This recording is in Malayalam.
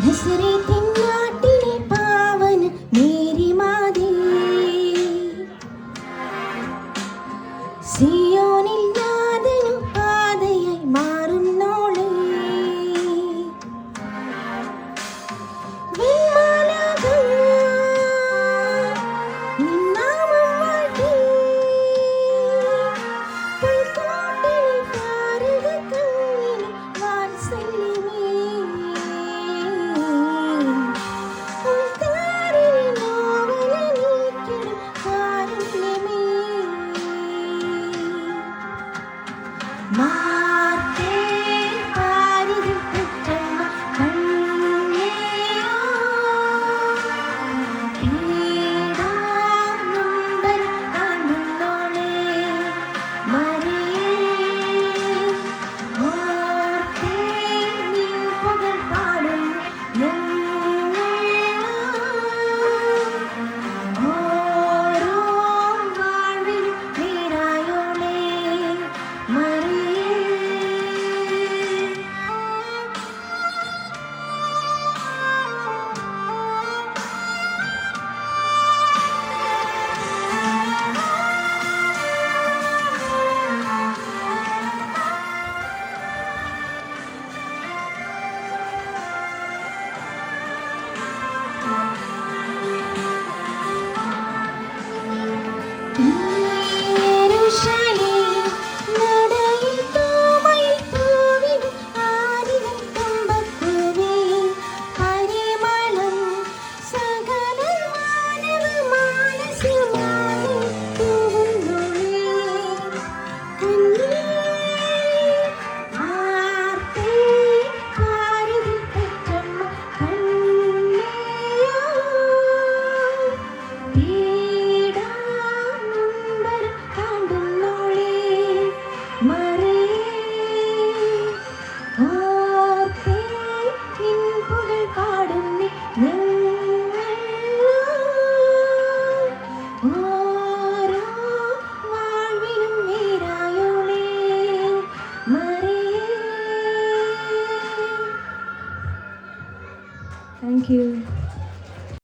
നസറേത്തിൻ നാട്ടിലെ പാവന മേരി മാതേ, സിയോനിൽ നാഥനും പാതയായി മാറുന്നോളേ. വെൺമാലാഖ നിൻ നാമം വാഴ്ത്തി, പുൽക്കൂട്ടിലെ ഭാരതക്കണ്ണിന് വാത്സല്യമേ. ഉൾത്താരിലെ നോവല നീക്കിടും കാരുണ്യമേ. മാതേ പാരിതിൽ പെറ്റമ്മ കണ്ണേയോ, പീഡാനൊമ്പരം കാണുന്നോളേ. മറിയേ ഓർത്തേ നിൻ പുകഴ് പാടും ഞങ്ങൾ. ഓരോ വാഴ്വിലും പേരായോളേ മറിയേ. യെരൂശലേം നടയിൽ തോമയിൽ പൂവിടും ആരിലും തുമ്പപ്പൂവേ. പരിമളം സകല മാനവ മാനസമാകെ തൂവുന്നോളേ. കുഞ്ഞേ ആർത്തേ പാരിതിൽ പെറ്റമ്മ കണ്ണേയോ, പീഡാനൊമ്പരം കാണുന്നോളേ മറിയേ.